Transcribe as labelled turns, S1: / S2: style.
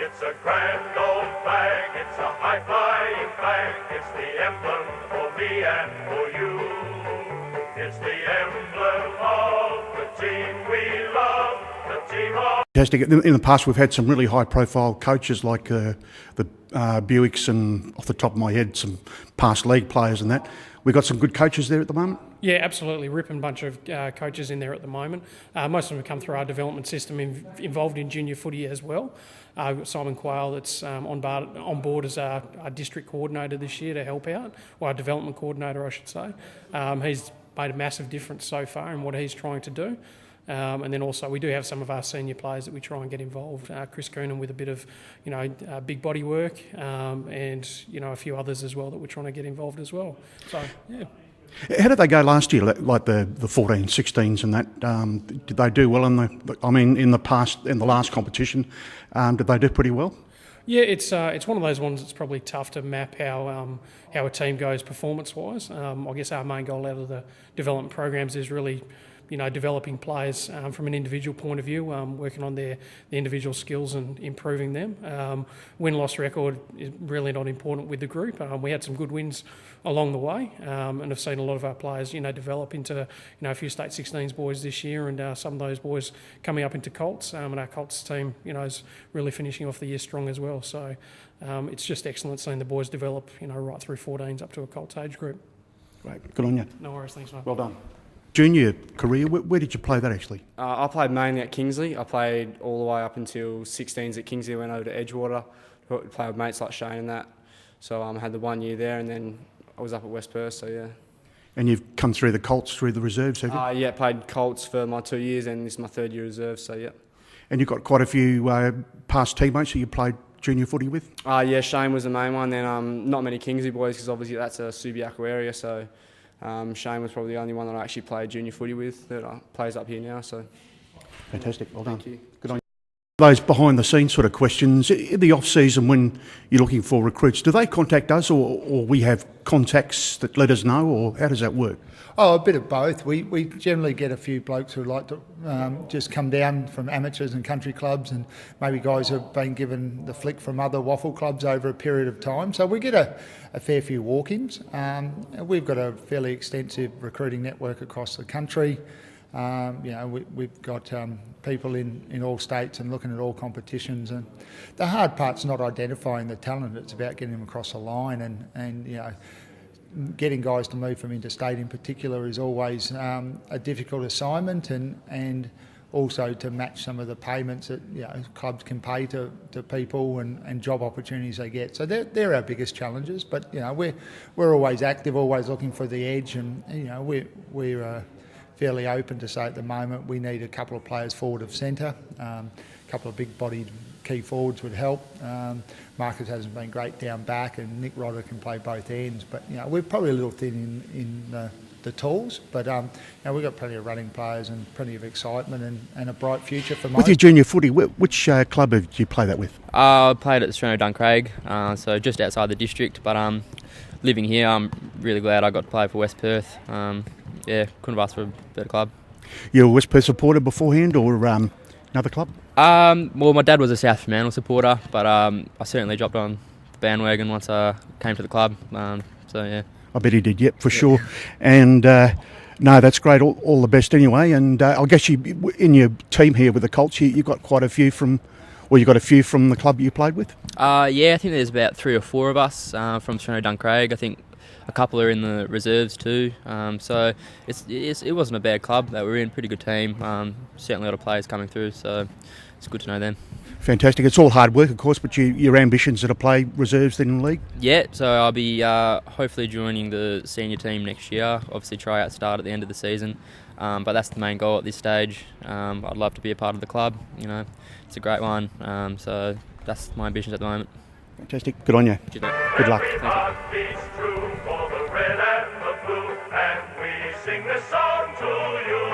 S1: It's a grand old flag, it's a high-flying flag. It's the emblem for me and for you. It's the emblem of the team we love, the team of...
S2: Fantastic. In the past, we've had some really high-profile coaches like the Buicks and, off the top of my head, some past league players and that. We've got some good coaches there at the moment?
S3: Yeah, absolutely. Ripping bunch of coaches in there at the moment. Most of them have come through our development system, involved in junior footy as well. We've got Simon Quayle that's on board as our district coordinator this year to help out, or our development coordinator, I should say. He's made a massive difference so far in what he's trying to do. And then also we do have some of our senior players that we try and get involved. Chris Coonan with a bit of, big body work, and a few others as well that we're trying to get involved as well. So yeah.
S2: How did they go last year? Like the 14s, 16s, and that? Did they do well in the last competition? Did they do pretty well?
S3: Yeah, it's one of those ones that's probably tough to map how a team goes performance-wise. I guess our main goal out of the development programs is really, developing players from an individual point of view, working on their individual skills and improving them. Win-loss record is really not important with the group. We had some good wins along the way, and have seen a lot of our players, develop into, a few state 16s boys this year, and some of those boys coming up into Colts. And our Colts team, is really finishing off the year strong as well. So it's just excellent seeing the boys develop, right through 14s up to a Colts age group.
S2: Great, good on you.
S3: No worries, thanks, mate.
S2: Well done. Junior career, where did you play that actually?
S4: I played mainly at Kingsley. I played all the way up until 16s at Kingsley, went over to Edgewater, played with mates like Shane and that. So I had the 1 year there, and then I was up at West Perth, so yeah. And
S2: you've come through the Colts, through the reserves, have you?
S4: Yeah, played Colts for my 2 years, and this is my 3rd year reserve, so yeah.
S2: And you've got quite a few past teammates that you played junior footy with?
S4: Yeah, Shane was the main one, then not many Kingsley boys, because obviously that's a Subiaco area, so Shane was probably the only one that I actually played junior footy with that plays up here now. So
S2: fantastic, well done.
S4: Thank you.
S2: Good on you. Those behind the scenes sort of questions, in the off season when you're looking for recruits, do they contact us or we have contacts that let us know, or how does that work?
S5: Oh, a bit of both. We generally get a few blokes who like to just come down from amateurs and country clubs, and maybe guys who have been given the flick from other waffle clubs over a period of time. So we get a fair few walk-ins. We've got a fairly extensive recruiting network across the country. We've got people in all states and looking at all competitions. And the hard part's not identifying the talent; it's about getting them across the line and getting guys to move from interstate in particular is always a difficult assignment, and also to match some of the payments that clubs can pay to people and job opportunities they get. So they're our biggest challenges. But we're always active, always looking for the edge, and we're fairly open to say at the moment we need a couple of players forward of centre. A couple of big-bodied key forwards would help. Marcus hasn't been great down back, and Nick Rodder can play both ends. But we're probably a little thin in the tools. But we've got plenty of running players and plenty of excitement and a bright future for most.
S2: With your junior footy, which club did you play that with?
S6: I played at Australia Dun Craig, so just outside the district. But living here, I'm really glad I got to play for West Perth. Couldn't have asked for a better club.
S2: You were a West Perth supporter beforehand, or another club?
S6: Well, my dad was a South Fremantle supporter, but I certainly dropped on the bandwagon once I came to the club. So yeah.
S2: I bet he did, yep, for sure. And no, that's great. All the best anyway. And I guess you, in your team here with the Colts, you got quite a few from, or you got a few from the club you played with?
S6: I think there's about 3 or 4 of us from Australia Dun Craig. I think a couple are in the reserves too. So it wasn't a bad club that we were in. Pretty good team. Certainly a lot of players coming through. So it's good to know them.
S2: Fantastic. It's all hard work, of course, but your ambitions are to play reserves then in the league?
S6: Yeah, so I'll be hopefully joining the senior team next year. Obviously tryouts start at the end of the season, but that's the main goal at this stage. I'd love to be a part of the club. It's a great one. So that's my ambitions at the moment.
S2: Fantastic. Good on you. Good luck.
S1: Thank you.